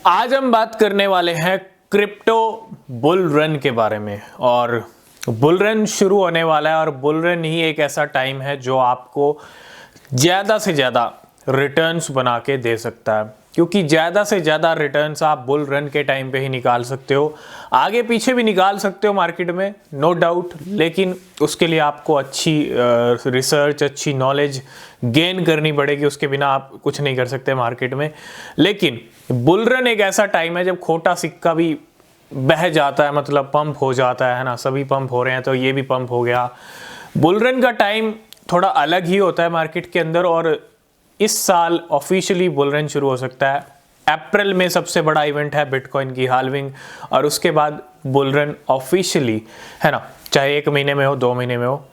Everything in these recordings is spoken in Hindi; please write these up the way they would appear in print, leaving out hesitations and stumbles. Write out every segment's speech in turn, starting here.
आज हम बात करने वाले हैं क्रिप्टो बुल रन के बारे में। और बुल रन शुरू होने वाला है और बुल रन ही एक ऐसा टाइम है जो आपको ज़्यादा से ज़्यादा रिटर्न्स बना के दे सकता है, क्योंकि ज़्यादा से ज़्यादा रिटर्न्स आप बुल रन के टाइम पे ही निकाल सकते हो। आगे पीछे भी निकाल सकते हो मार्केट में, नो डाउट, लेकिन उसके लिए आपको अच्छी रिसर्च, अच्छी नॉलेज गेन करनी पड़ेगी। उसके बिना आप कुछ नहीं कर सकते मार्केट में। लेकिन बुल रन एक ऐसा टाइम है जब खोटा सिक्का भी बह जाता है, मतलब पंप हो जाता है ना। सभी पंप हो रहे हैं तो ये भी पंप हो गया। बुल रन का टाइम थोड़ा अलग ही होता है मार्केट के अंदर, और इस साल ऑफिशियली बुल रन शुरू हो सकता है। अप्रैल में सबसे बड़ा इवेंट है बिटकॉइन की हाल्विंग, और उसके बाद बुल रन ऑफिशियली, है ना, चाहे 1 महीने में हो 2 महीने में हो।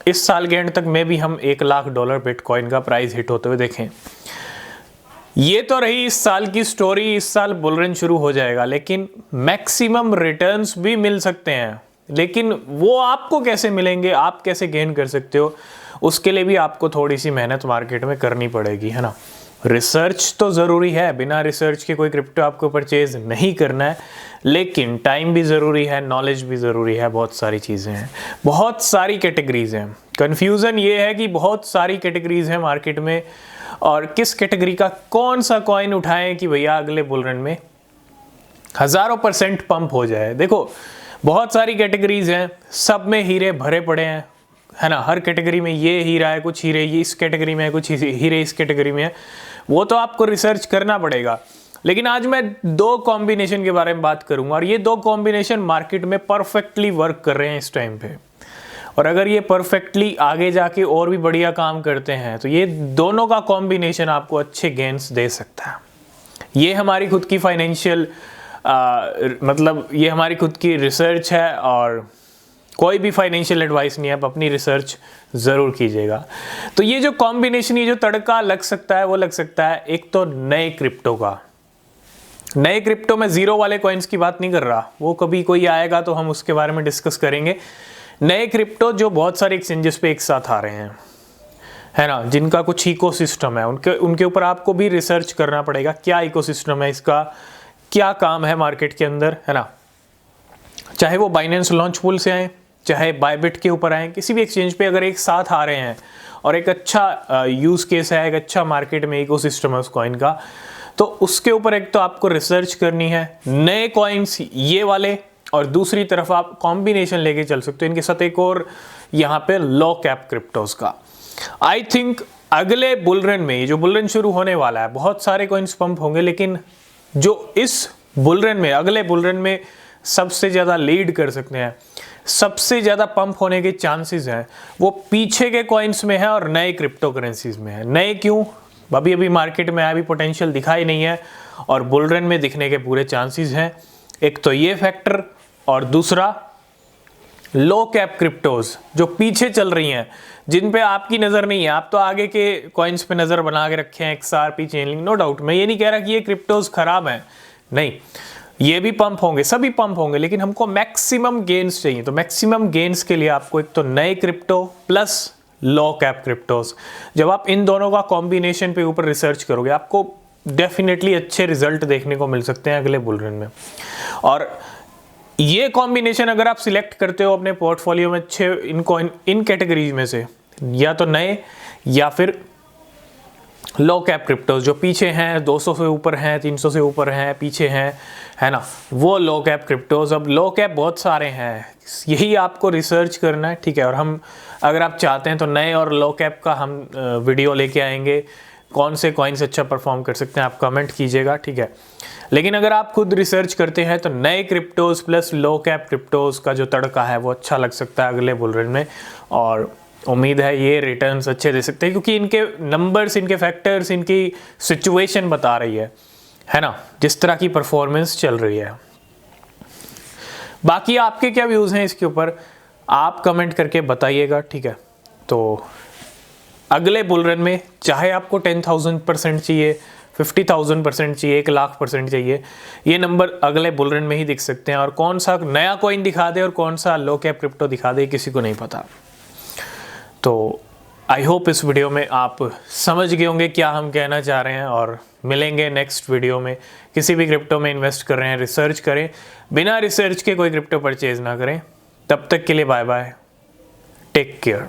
इस साल के एंड तक में भी हम $1,00,000 बिटकॉइन का प्राइस हिट होते हुए देखें। ये तो रही इस साल की स्टोरी। इस साल बुल रन शुरू हो जाएगा, लेकिन मैक्सिमम रिटर्न्स भी मिल सकते हैं। लेकिन वो आपको कैसे मिलेंगे, आप कैसे गेन कर सकते हो, उसके लिए भी आपको थोड़ी सी मेहनत मार्केट में करनी पड़ेगी, है ना। रिसर्च तो ज़रूरी है, बिना रिसर्च के कोई क्रिप्टो आपको परचेज नहीं करना है। लेकिन टाइम भी ज़रूरी है, नॉलेज भी ज़रूरी है, बहुत सारी चीज़ें हैं, बहुत सारी कैटेगरीज हैं। कन्फ्यूज़न ये है कि बहुत सारी कैटेगरीज हैं मार्केट में, और किस कैटेगरी का कौन सा कॉइन उठाएं कि भैया अगले बुल रन में हज़ारों % पंप हो जाए। देखो, बहुत सारी कैटेगरीज हैं, सब में हीरे भरे पड़े हैं, है ना। हर कैटेगरी में ये हीरा है, कुछ हीरे ये इस कैटेगरी में है, कुछ हीरे इस कैटेगरी में है। वो तो आपको रिसर्च करना पड़ेगा। लेकिन आज मैं 2 कॉम्बिनेशन के बारे में बात करूंगा, और ये 2 कॉम्बिनेशन मार्केट में परफेक्टली वर्क कर रहे हैं इस टाइम पे। और अगर ये परफेक्टली आगे जाके और भी बढ़िया काम करते हैं तो ये दोनों का कॉम्बिनेशन आपको अच्छे गेन्स दे सकता है। ये हमारी खुद की फाइनेंशियल मतलब ये हमारी खुद की रिसर्च है, और कोई भी फाइनेंशियल एडवाइस नहीं है, आप अपनी रिसर्च ज़रूर कीजिएगा। तो ये जो कॉम्बिनेशन, ये जो तड़का लग सकता है, वो लग सकता है एक तो नए क्रिप्टो का। नए क्रिप्टो में ज़ीरो वाले कॉइन्स की बात नहीं कर रहा, वो कभी कोई आएगा तो हम उसके बारे में डिस्कस करेंगे। नए क्रिप्टो जो बहुत सारे एक्सचेंजेस पे एक साथ आ रहे हैं, है ना, जिनका कुछ इकोसिस्टम है, उनके ऊपर आपको भी रिसर्च करना पड़ेगा। क्या इकोसिस्टम है इसका, क्या काम है मार्केट के अंदर, है ना। चाहे वो बाइनेंस लॉन्च पूल से आए, चाहे बायबिट के ऊपर आए, किसी भी एक्सचेंज पे अगर एक साथ आ रहे हैं और एक अच्छा यूज़ केस है, एक अच्छा मार्केट में इकोसिस्टम है उस कॉइन का, तो उसके ऊपर एक तो आपको रिसर्च करनी है, नए कॉइन्स ये वाले, और दूसरी तरफ आप कॉम्बिनेशन लेके चल सकते हो इनके साथ एक और यहाँ पे लो कैप क्रिप्टोज का। आई थिंक अगले बुल रन में, ये जो बुल रन शुरू होने वाला है, बहुत सारे कॉइन्स पंप होंगे, लेकिन जो इस बुल रन में, अगले बुल रन में सबसे ज़्यादा लीड कर सकते हैं, सबसे ज़्यादा पंप होने के चांसेस हैं, वो पीछे के कॉइन्स में है और नए क्रिप्टो करेंसीज में है। नए क्यों, अभी मार्केट में अभी पोटेंशियल दिखाई नहीं है, और बुल रन में दिखने के पूरे चांसेस हैं। एक तो ये फैक्टर, और दूसरा लो कैप क्रिप्टोज जो पीछे चल रही हैं, जिन पे आपकी नज़र नहीं है। आप तो आगे के कॉइन्स पे नज़र बना के रखे हैं, XRP, चेनलिंक, नो डाउट। मैं ये नहीं कह रहा कि ये क्रिप्टोज खराब हैं, नहीं, ये भी पंप होंगे, सभी पंप होंगे, लेकिन हमको मैक्सिमम गेन्स चाहिए। तो मैक्सिमम गेन्स के लिए आपको एक तो नए crypto plus low cap cryptos, जब आप इन दोनों का कॉम्बिनेशन पे ऊपर रिसर्च करोगे, आपको डेफिनेटली अच्छे रिजल्ट देखने को मिल सकते हैं अगले बुल रन में। और ये कॉम्बिनेशन अगर आप सिलेक्ट करते हो अपने पोर्टफोलियो में अच्छे इन कैटेगरीज में से, या तो नए या फिर लो कैप क्रिप्टोज जो पीछे हैं, 200 से ऊपर हैं, 300 से ऊपर हैं, पीछे हैं, है ना, वो लो कैप क्रिप्टोज। अब लो कैप बहुत सारे हैं, यही आपको रिसर्च करना है, ठीक है। और हम, अगर आप चाहते हैं तो नए और लो कैप का हम वीडियो लेके आएंगे, कौन से कॉइन्स अच्छा परफॉर्म कर सकते हैं, आप कमेंट कीजिएगा, ठीक है। लेकिन अगर आप खुद रिसर्च करते हैं तो नए cryptos plus low cap cryptos का जो तड़का है वो अच्छा लग सकता है अगले बुल रन में, और उम्मीद है ये रिटर्न्स अच्छे दे सकते हैं, क्योंकि इनके नंबर्स, इनके फैक्टर्स, इनकी सिचुएशन बता रही है ना, जिस तरह की परफॉर्मेंस चल रही है। बाकी आपके क्या व्यूज़ हैं इसके ऊपर, आप कमेंट करके बताइएगा, ठीक है। तो अगले बुल रन में चाहे आपको 10,000% चाहिए, 50,000% चाहिए, 1,00,000% चाहिए, ये नंबर अगले बुल रन में ही दिख सकते हैं। और कौन सा नया कॉइन दिखा दे और कौन सा लो कैप क्रिप्टो दिखा दे, किसी को नहीं पता। तो आई होप इस वीडियो में आप समझ गए होंगे क्या हम कहना चाह रहे हैं, और मिलेंगे नेक्स्ट वीडियो में। किसी भी क्रिप्टो में इन्वेस्ट कर रहे हैं, रिसर्च करें, बिना रिसर्च के कोई क्रिप्टो परचेज ना करें। तब तक के लिए बाय बाय, टेक केयर।